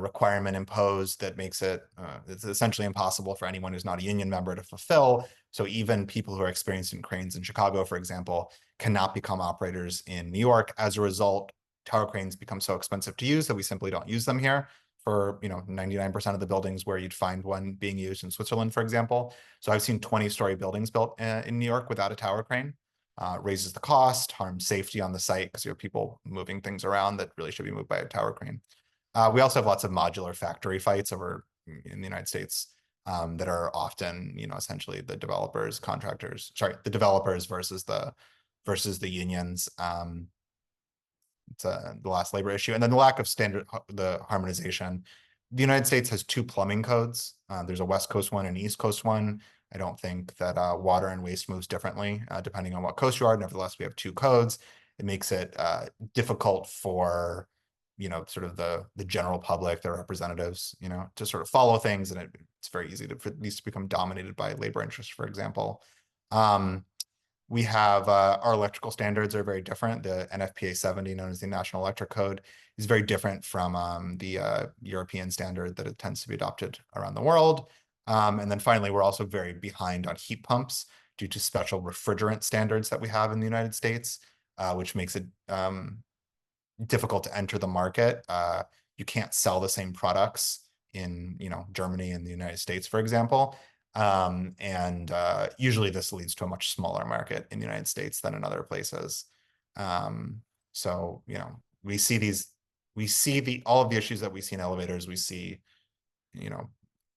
requirement imposed that makes it's essentially impossible for anyone who's not a union member to fulfill. So even people who are experienced in cranes in Chicago, for example, cannot become operators in New York. As a result, tower cranes become so expensive to use that we simply don't use them here for 99% of the buildings where you'd find one being used in Switzerland, for example. So I've seen 20-story buildings built in New York without a tower crane. Raises the cost, harms safety on the site because you have people moving things around that really should be moved by a tower crane. We also have lots of modular factory fights over in the United States that are often, essentially the developers versus the unions. It's the last labor issue, and then the lack of the harmonization. The United States has two plumbing codes. There's a West Coast one and East Coast one. I don't think that water and waste moves differently depending on what coast you are. Nevertheless, we have two codes. It makes it difficult for sort of the general public, their representatives, to sort of follow things, and it's very easy for these to become dominated by labor interests, for example. We have our electrical standards are very different. The NFPA 70, known as the National Electric Code, is very different from the European standard that it tends to be adopted around the world. And then finally, we're also very behind on heat pumps due to special refrigerant standards that we have in the United States, which makes it difficult to enter the market. You can't sell the same products in Germany and the United States, for example. And usually this leads to a much smaller market in the United States than in other places. So we see all of the issues that we see in elevators. We see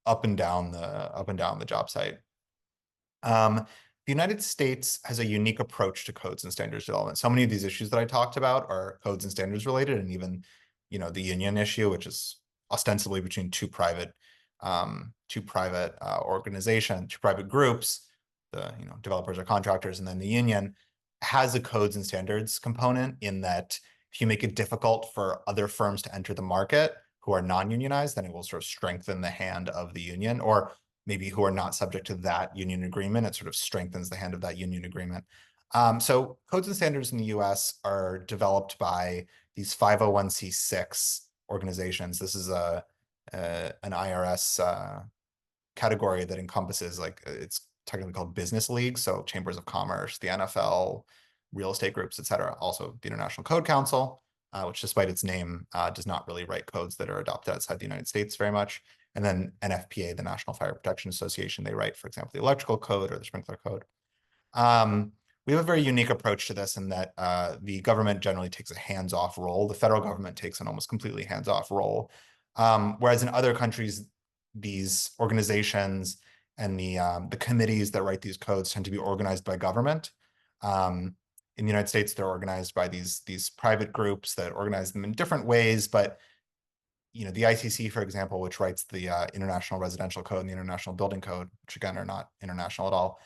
up and down the job site. The United States has a unique approach to codes and standards development. So many of these issues that I talked about are codes and standards related, and even the union issue, which is ostensibly between two private organizations, two private groups, the developers or contractors, and then the union has a codes and standards component, in that if you make it difficult for other firms to enter the market who are non-unionized, then it will sort of strengthen the hand of the union, or maybe who are not subject to that union agreement. It sort of strengthens the hand of that union agreement. So codes and standards in the US are developed by these 501c6 organizations. This is an IRS category that encompasses, it's technically called business leagues, so chambers of commerce, the NFL, real estate groups, et cetera. Also the International Code Council, which, despite its name, does not really write codes that are adopted outside the United States very much. And then NFPA, the National Fire Protection Association, they write, for example, the electrical code or the sprinkler code. We have a very unique approach to this, in that the government generally takes a hands-off role. The federal government takes an almost completely hands-off role. Whereas in other countries, these organizations and the committees that write these codes tend to be organized by government. In the United States, they're organized by these private groups that organize them in different ways, but the ICC, for example, which writes the International Residential Code and the International Building Code, which again are not international at all,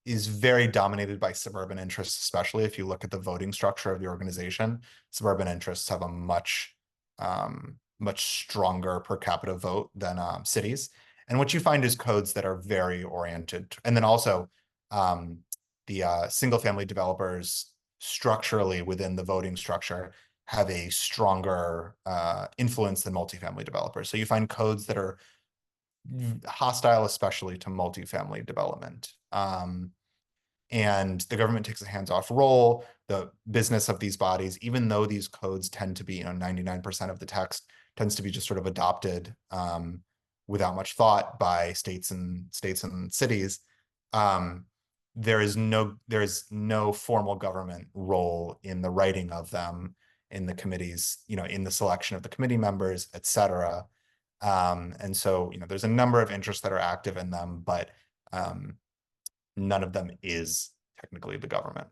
is very dominated by suburban interests, especially if you look at the voting structure of the organization. Suburban interests have a much stronger per capita vote than cities. And what you find is codes that are very oriented. And then also the single family developers structurally within the voting structure have a stronger influence than multifamily developers. So you find codes that are hostile, especially to multifamily development. And the government takes a hands-off role. The business of these bodies, even though these codes tend to be, 99% of the text tends to be just sort of adopted without much thought by states and cities. There is no formal government role in the writing of them. in the committees, in the selection of the committee members, et cetera. And so, there's a number of interests that are active in them, but none of them is technically the government.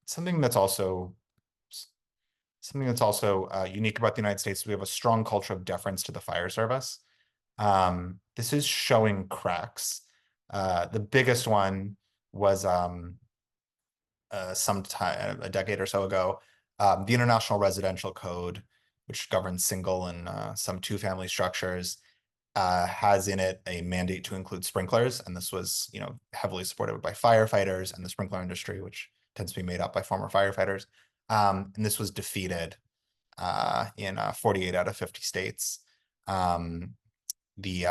Something that's also unique about the United States, we have a strong culture of deference to the fire service. This is showing cracks. The biggest one was sometime a decade or so ago, the International Residential Code, which governs single and some two-family structures, has in it a mandate to include sprinklers, and this was, heavily supported by firefighters and the sprinkler industry, which tends to be made up by former firefighters. And this was defeated in 48 out of 50 states. The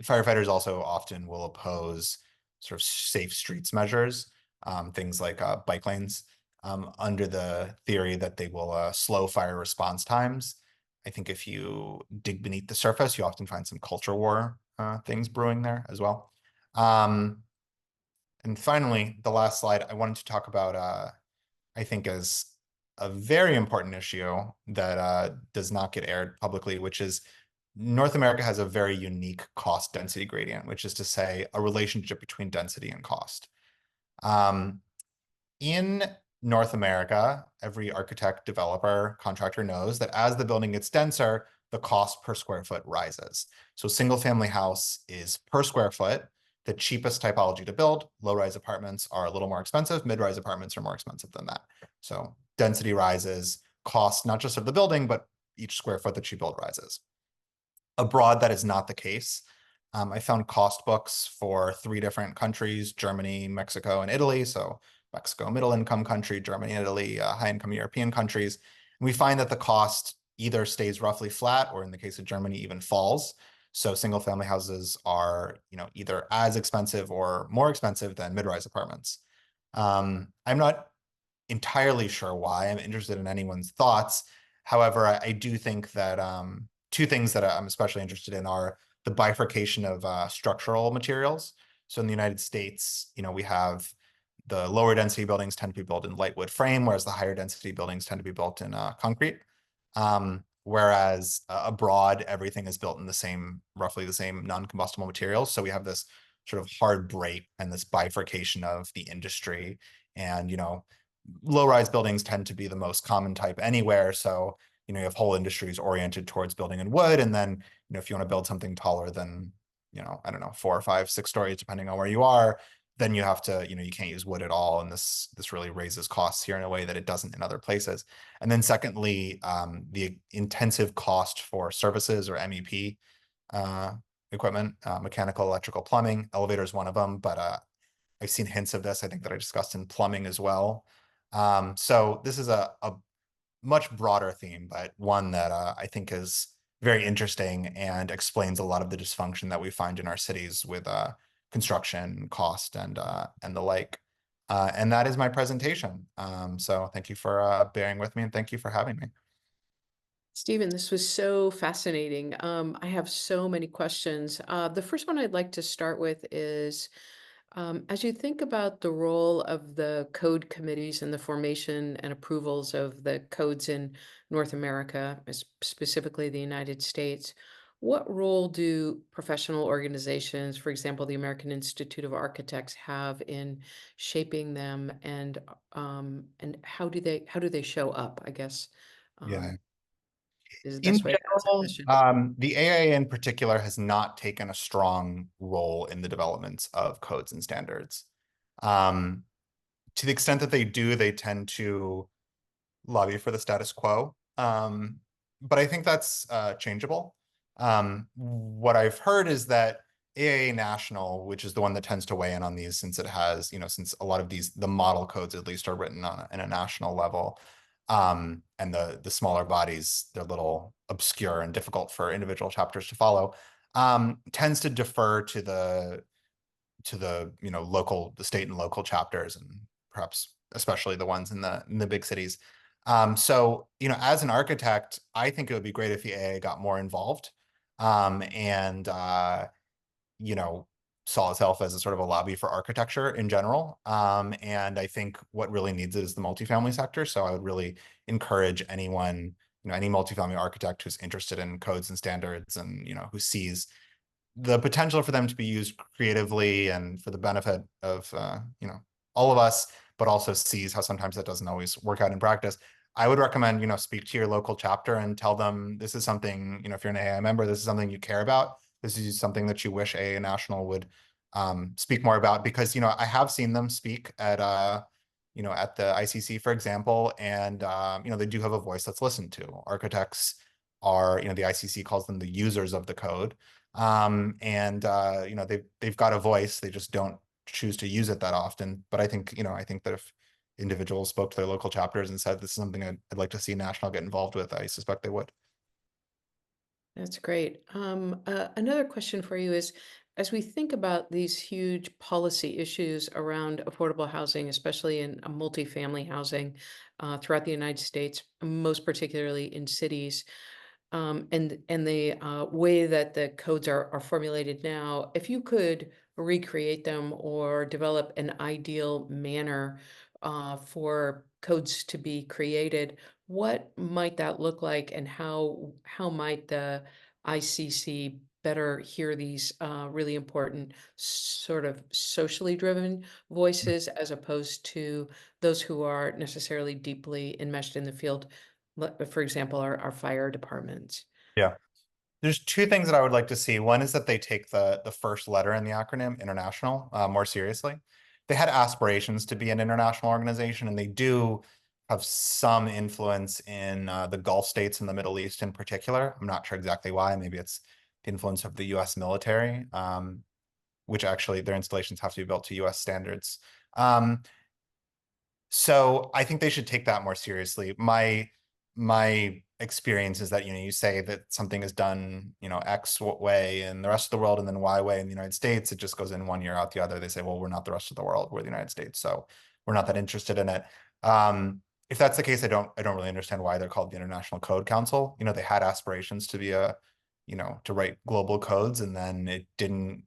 firefighters also often will oppose sort of safe streets measures, things like bike lanes, under the theory that they will slow fire response times. I think if you dig beneath the surface, you often find some culture war things brewing there as well. And finally, the last slide I wanted to talk about, I think, is a very important issue that does not get aired publicly, which is North America has a very unique cost density gradient, which is to say a relationship between density and cost. In North America, every architect, developer, contractor knows that as the building gets denser, the cost per square foot rises. So single family house is per square foot, the cheapest typology to build. Low-rise apartments are a little more expensive. Mid-rise apartments are more expensive than that. So density rises, cost not just of the building, but each square foot that you build rises. Abroad, that is not the case. I found cost books for 3 different countries: Germany, Mexico, and Italy. So Mexico, middle income country; Germany, Italy, high income European countries. And we find that the cost either stays roughly flat, or in the case of Germany, even falls. So single family houses are, either as expensive or more expensive than mid-rise apartments. I'm not entirely sure why. I'm interested in anyone's thoughts. However, I do think that 2 things that I'm especially interested in are the bifurcation of structural materials. So in the United States, we have the lower density buildings tend to be built in light wood frame, whereas the higher density buildings tend to be built in concrete. Whereas abroad, everything is built in roughly the same non-combustible materials. So we have this sort of hard break and this bifurcation of the industry. And, low-rise buildings tend to be the most common type anywhere. So, you have whole industries oriented towards building in wood. And then, if you want to build something taller than, I don't know, 4 or 5, 6 stories, depending on where you are, then you have to, you can't use wood at all. And this really raises costs here in a way that it doesn't in other places. And then secondly, the intensive cost for services or MEP equipment, mechanical, electrical, plumbing. Elevator is one of them, but I've seen hints of this, I think, that I discussed in plumbing as well. So this is a much broader theme, but one that I think is very interesting and explains a lot of the dysfunction that we find in our cities with construction, cost, and the like. And that is my presentation. So thank you for bearing with me, and thank you for having me. Stephen, this was so fascinating. I have so many questions. The first one I'd like to start with is, as you think about the role of the code committees and the formation and approvals of the codes in North America, specifically the United States, what role do professional organizations, for example, the American Institute of Architects, have in shaping them, and how do they show up, I guess, Yeah. is the In best way to ask that general, question. the AIA in particular has not taken a strong role in the development of codes and standards. Um, to the extent that they do, they tend to lobby for the status quo. But I think that's changeable. What I've heard is that AIA National, which is the one that tends to weigh in on these, since it has, since a lot of the model codes at least are written on in a national level, and the smaller bodies, they're a little obscure and difficult for individual chapters to follow, tends to defer to the the state and local chapters, and perhaps especially the ones in the big cities. So, as an architect, I think it would be great if the AA got more involved. And, you know, saw itself as a sort of a lobby for architecture in general. And I think what really needs it is the multifamily sector. So I would really encourage anyone, any multifamily architect who's interested in codes and standards and, who sees the potential for them to be used creatively and for the benefit of, all of us, but also sees how sometimes that doesn't always work out in practice. I would recommend, speak to your local chapter and tell them this is something, if you're an AI member, this is something you care about. This is something that you wish AA National would speak more about, because, I have seen them speak at the ICC, for example, and, they do have a voice that's listened to. Architects are, the ICC calls them the users of the code. And they've got a voice, they just don't choose to use it that often. But I think that if individuals spoke to their local chapters and said, this is something I'd like to see National get involved with, I suspect they would. That's great. Another question for you is, as we think about these huge policy issues around affordable housing, especially in multifamily housing throughout the United States, most particularly in cities, and the way that the codes are formulated now, if you could recreate them or develop an ideal manner for codes to be created, what might that look like, and how might the ICC better hear these really important sort of socially driven voices as opposed to those who are necessarily deeply enmeshed in the field, for example, our fire departments? Yeah. There's two things that I would like to see. One is that they take the first letter in the acronym, international, more seriously. They had aspirations to be an international organization, and they do have some influence in the Gulf states and the Middle East in particular. I'm not sure exactly why. Maybe it's the influence of the U.S. military, which actually their installations have to be built to U.S. standards. Um, so I think they should take that more seriously. My experience is that, you say that something is done, X way in the rest of the world and then Y way in the United States. It just goes in one year out the other. They say, well, we're not the rest of the world, we're the United States, so we're not that interested in it. If that's the case, I don't really understand why they're called the International Code Council. They had aspirations to be to write global codes, and then it didn't,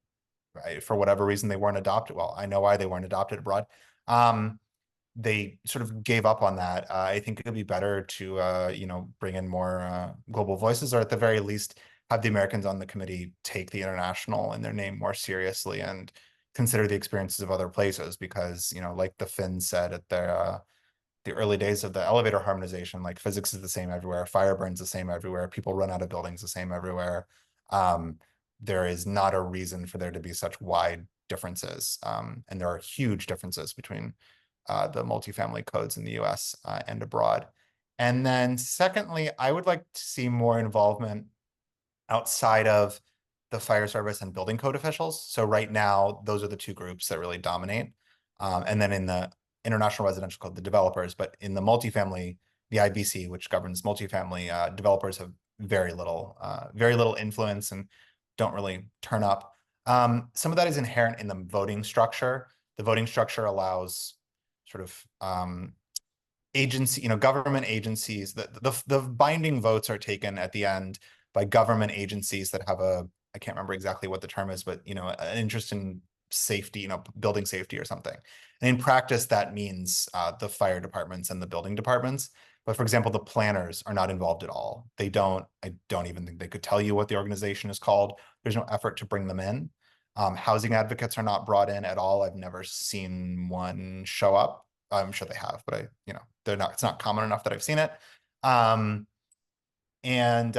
right, for whatever reason they weren't adopted. Well, I know why they weren't adopted abroad. They sort of gave up on that. I think it would be better to, bring in more global voices, or at the very least, have the Americans on the committee take the international in their name more seriously and consider the experiences of other places. Because, like the Finns said at the early days of the elevator harmonization, like physics is the same everywhere, fire burns the same everywhere, people run out of buildings the same everywhere. There is not a reason for there to be such wide differences. And there are huge differences between the multifamily codes in the US and abroad. And then secondly, I would like to see more involvement outside of the fire service and building code officials. So right now, those are the two groups that really dominate. And then in the international residential code, the developers, but in the multifamily, the IBC, which governs multifamily, developers have very little influence and don't really turn up. Some of that is inherent in the voting structure. The voting structure allows sort of government agencies, the binding votes are taken at the end by government agencies that have I can't remember exactly what the term is, but, an interest in safety, building safety or something. And in practice, that means the fire departments and the building departments. But for example, the planners are not involved at all. I don't even think they could tell you what the organization is called. There's no effort to bring them in. Housing advocates are not brought in at all. I've never seen one show up. I'm sure they have, but it's not common enough that I've seen it. Um, and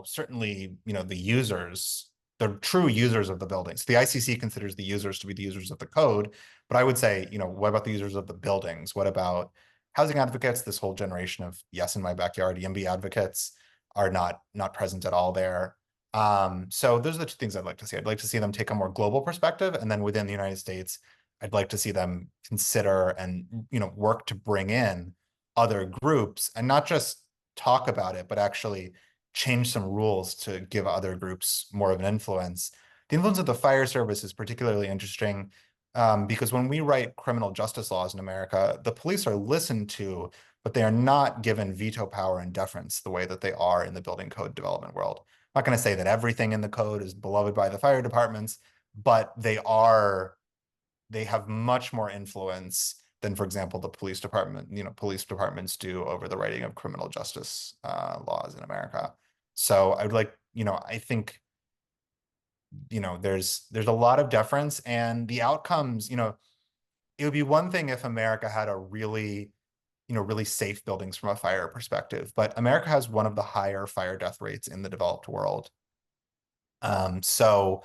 certainly, the true users of the buildings. The ICC considers the users to be the users of the code, but I would say, what about the users of the buildings? What about housing advocates? This whole generation of yes in my backyard EMB advocates are not present at all there. So those are the two things I'd like to see. I'd like to see them take a more global perspective, and then within the United States, I'd like to see them consider and work to bring in other groups and not just talk about it, but actually change some rules to give other groups more of an influence. The influence of the fire service is particularly interesting because when we write criminal justice laws in America, the police are listened to, but they are not given veto power and deference the way that they are in the building code development world. I'm not going to say that everything in the code is beloved by the fire departments, but they have much more influence than, for example, the police department, police departments do over the writing of criminal justice laws in America. So I would like, I think, there's a lot of deference, and the outcomes, it would be one thing if America had a really safe buildings from a fire perspective, but America has one of the higher fire death rates in the developed world. So,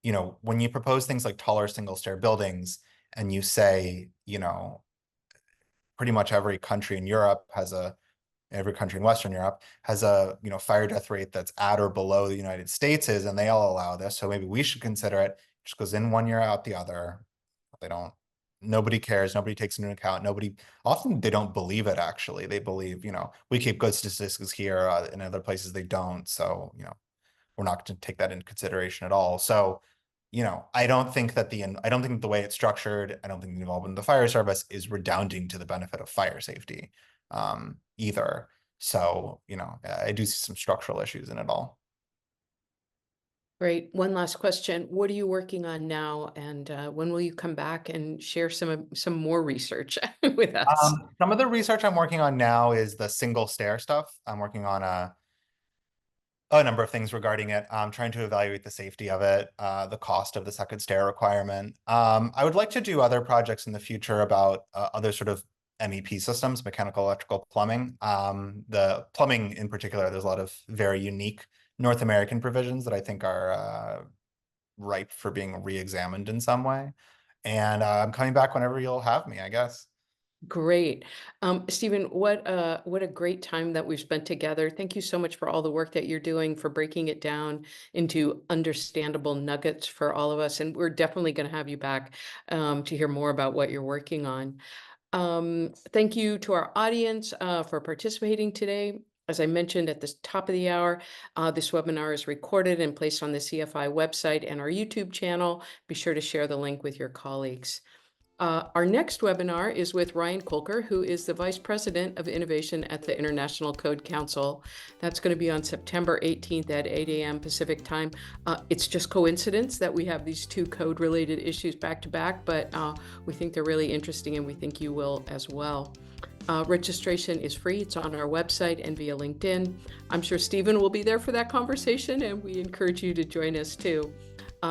when you propose things like taller single stair buildings and you say, pretty much every country in Western Europe has a, fire death rate that's at or below the United States is, and they all allow this. So maybe we should consider it. Just goes in one year, out the other. Nobody cares. Nobody takes into account. Often they don't believe it, actually. They believe, we keep good statistics here, in other places they don't. So, we're not going to take that into consideration at all. So, I don't think that the way it's structured, I don't think the involvement of the fire service is redounding to the benefit of fire safety, either. So, I do see some structural issues in it all. Great. One last question. What are you working on now, and when will you come back and share some more research with us? Some of the research I'm working on now is the single stair stuff. I'm working on a number of things regarding it. I'm trying to evaluate the safety of it, the cost of the second stair requirement. I would like to do other projects in the future about other sort of MEP systems, mechanical, electrical, plumbing. The plumbing in particular, there's a lot of very unique North American provisions that I think are ripe for being re-examined in some way. And I'm coming back whenever you'll have me, I guess. Great. Stephen, what a great time that we've spent together. Thank you so much for all the work that you're doing, for breaking it down into understandable nuggets for all of us. And we're definitely going to have you back to hear more about what you're working on. Thank you to our audience for participating today. As I mentioned at the top of the hour, this webinar is recorded and placed on the CFI website and our YouTube channel. Be sure to share the link with your colleagues. Our next webinar is with Ryan Kolker, who is the Vice President of Innovation at the International Code Council. That's going to be on September 18th at 8 a.m. Pacific time. It's just coincidence that we have these two code-related issues back to back, but we think they're really interesting, and we think you will as well. Registration is free. It's on our website and via LinkedIn. I'm sure Stephen will be there for that conversation, and we encourage you to join us too.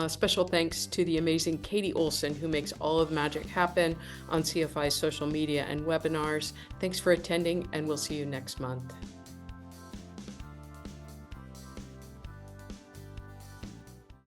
Special thanks to the amazing Katie Olson, who makes all of the magic happen on CFI's social media and webinars. Thanks for attending, and we'll see you next month.